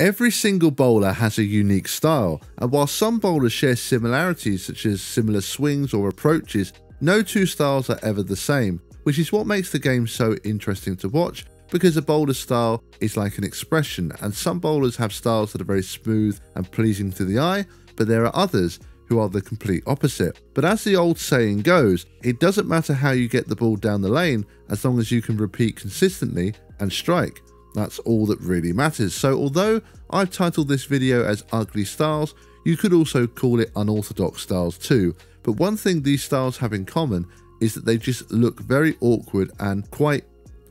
Every single bowler has a unique style, and while some bowlers share similarities such as similar swings or approaches, no two styles are ever the same, which is what makes the game so interesting to watch, because a bowler's style is like an expression, and some bowlers have styles that are very smooth and pleasing to the eye, but there are others who are the complete opposite. But as the old saying goes, it doesn't matter how you get the ball down the lane as long as you can repeat consistently and strike. That's all that really matters. So although I've titled this video as Ugly Styles, you could also call it Unorthodox Styles too. But one thing these styles have in common is that they just look very awkward and quite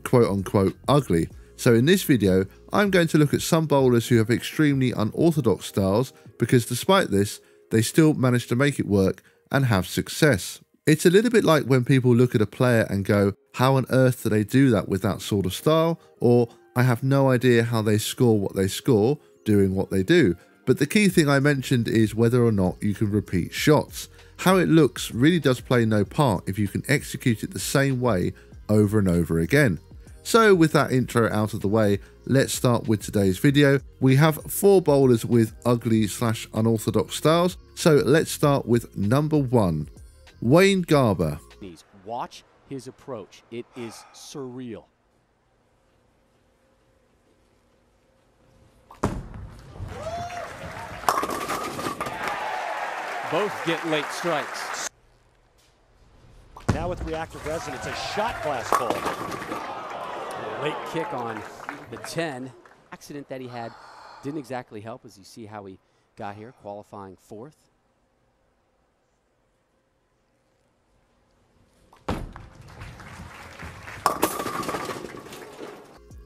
quote-unquote ugly. So in this video, I'm going to look at some bowlers who have extremely unorthodox styles, because despite this, they still manage to make it work and have success. It's a little bit like when people look at a player and go, how on earth do they do that with that sort of style? Or, I have no idea how they score what they score doing what they do. But the key thing I mentioned is whether or not you can repeat shots. How it looks really does play no part if you can execute it the same way over and over again. So with that intro out of the way, let's start with today's video. We have 4 bowlers with ugly/unorthodox styles. So let's start with number 1, Wayne Garber. Watch his approach. It is surreal. Both get late strikes. Now with reactive resonance, a shot glass ball. Late kick on the 10. Accident that he had didn't exactly help, as you see how he got here, qualifying 4th.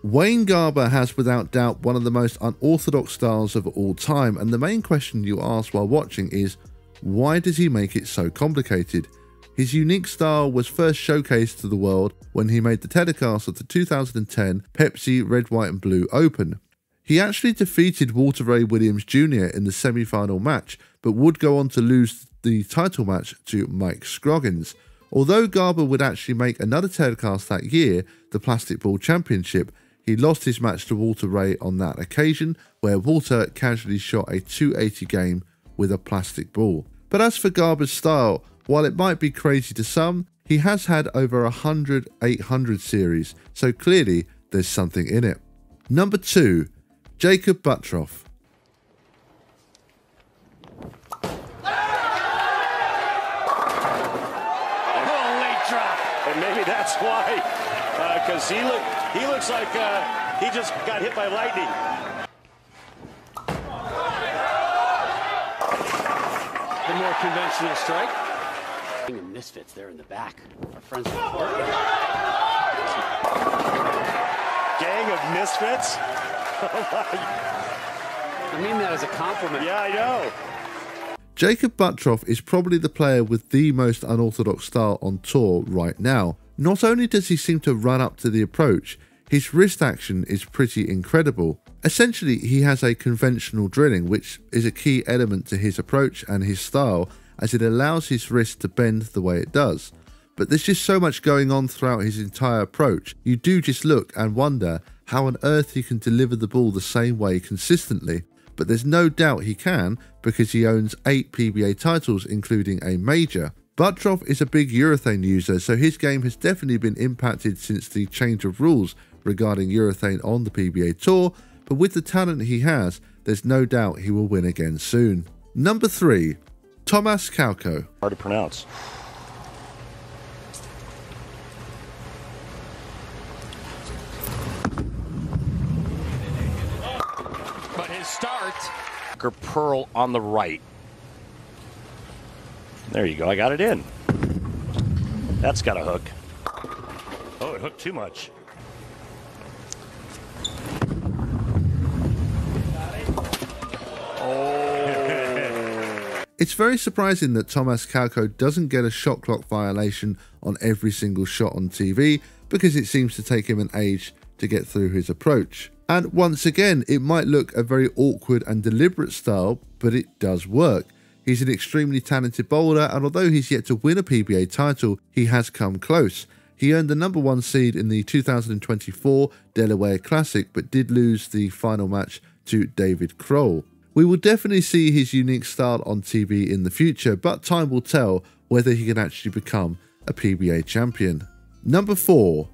Wayne Garber has without doubt one of the most unorthodox styles of all time, and the main question you ask while watching is, why does he make it so complicated? His unique style was first showcased to the world when he made the telecast of the 2010 Pepsi Red, White and Blue Open. He actually defeated Walter Ray Williams Jr. in the semi-final match, but would go on to lose the title match to Mike Scroggins. Although Garber would actually make another telecast that year, the Plastic Ball Championship, he lost his match to Walter Ray on that occasion, where Walter casually shot a 280 game with a plastic ball. But as for Garber's style, while it might be crazy to some, he has had over 100 800 series, so clearly there's something in it. Number 2, Jacob Buttroff. Oh, late drop. And maybe that's why, because he looks like he just got hit by lightning. The more conventional strike. And misfits there in the back. Our friends from Portland. Gang of misfits? I mean that as a compliment. Yeah, I know. Jacob Buttroff is probably the player with the most unorthodox style on tour right now. Not only does he seem to run up to the approach, his wrist action is pretty incredible. Essentially, he has a conventional drilling, which is a key element to his approach and his style, as it allows his wrist to bend the way it does. But there's just so much going on throughout his entire approach, you do just look and wonder how on earth he can deliver the ball the same way consistently. But there's no doubt he can, because he owns 8 PBA titles including a major. Buttroff is a big urethane user, so his game has definitely been impacted since the change of rules regarding urethane on the PBA Tour, but with the talent he has, there's no doubt he will win again soon. Number 3, Thomas Kauko. Hard to pronounce. But his start. Pearl on the right. There you go. I got it in. That's got a hook. Oh, it hooked too much. It's very surprising that Thomas Kauko doesn't get a shot clock violation on every single shot on TV, because it seems to take him an age to get through his approach. And once again, it might look a very awkward and deliberate style, but it does work. He's an extremely talented bowler, and although he's yet to win a PBA title, he has come close. He earned the #1 seed in the 2024 Delaware Classic, but did lose the final match to David Kroll. We will definitely see his unique style on TV in the future, but time will tell whether he can actually become a PBA champion. Number 4.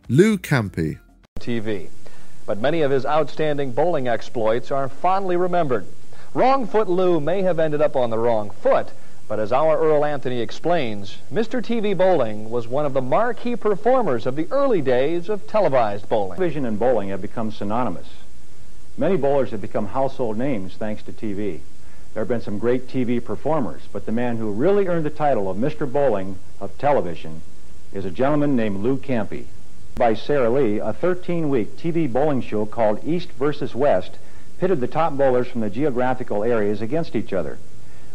Lou Campi. TV, but many of his outstanding bowling exploits are fondly remembered. Wrong Foot Lou may have ended up on the wrong foot, but as our Earl Anthony explains, Mr. TV Bowling was one of the marquee performers of the early days of televised bowling. Television and bowling have become synonymous. Many bowlers have become household names thanks to TV. There have been some great TV performers, but the man who really earned the title of Mr. Bowling of television is a gentleman named Lou Campi. By Sarah Lee, a 13-week TV bowling show called East versus West pitted the top bowlers from the geographical areas against each other.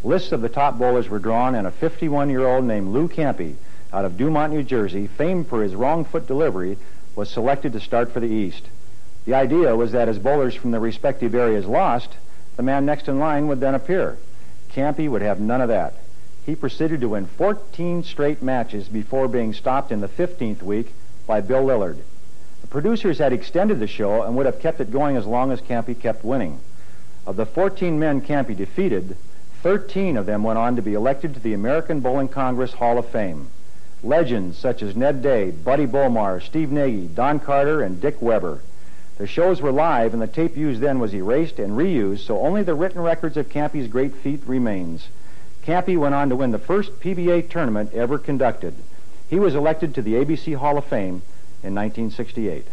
Lists of the top bowlers were drawn, and a 51-year-old named Lou Campi out of Dumont, New Jersey, famed for his wrong foot delivery, was selected to start for the East. The idea was that as bowlers from the respective areas lost, the man next in line would then appear. Campi would have none of that. He proceeded to win 14 straight matches before being stopped in the 15th week by Bill Lillard. The producers had extended the show and would have kept it going as long as Campi kept winning. Of the 14 men Campi defeated, 13 of them went on to be elected to the American Bowling Congress Hall of Fame. Legends such as Ned Day, Buddy Bowmar, Steve Nagy, Don Carter, and Dick Weber. The shows were live, and the tape used then was erased and reused, so only the written records of Campi's great feat remains. Campi went on to win the first PBA tournament ever conducted. He was elected to the ABC Hall of Fame in 1968.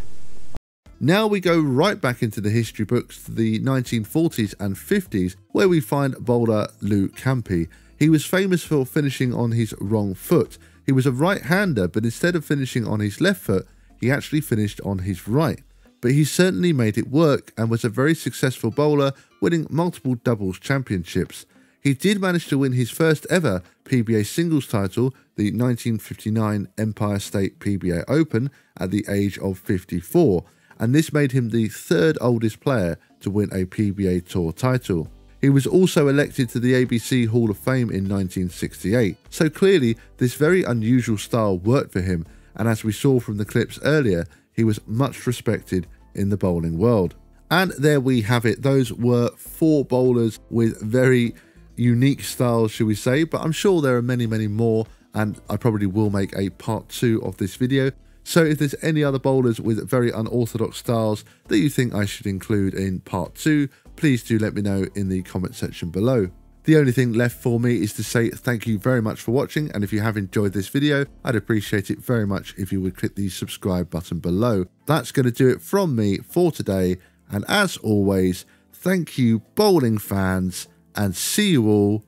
Now we go right back into the history books to the 1940s and 50s, where we find bowler Lou Campi. He was famous for finishing on his wrong foot. He was a right-hander, but instead of finishing on his left foot, he actually finished on his right. But he certainly made it work and was a very successful bowler, winning multiple doubles championships. He did manage to win his first ever PBA singles title, the 1959 Empire State PBA Open, at the age of 54, and this made him the third oldest player to win a PBA Tour title. He was also elected to the ABC Hall of Fame in 1968, so clearly this very unusual style worked for him, and as we saw from the clips earlier, he was much respected in the bowling world. And there we have it. Those were 4 bowlers with very unique styles, shall we say, but I'm sure there are many, many more, and I probably will make a part 2 of this video. So if there's any other bowlers with very unorthodox styles that you think I should include in part 2, please do let me know in the comment section below. The only thing left for me is to say thank you very much for watching, and if you have enjoyed this video, I'd appreciate it very much if you would click the subscribe button below. That's going to do it from me for today, and as always, thank you bowling fans, and see you all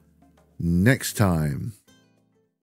next time.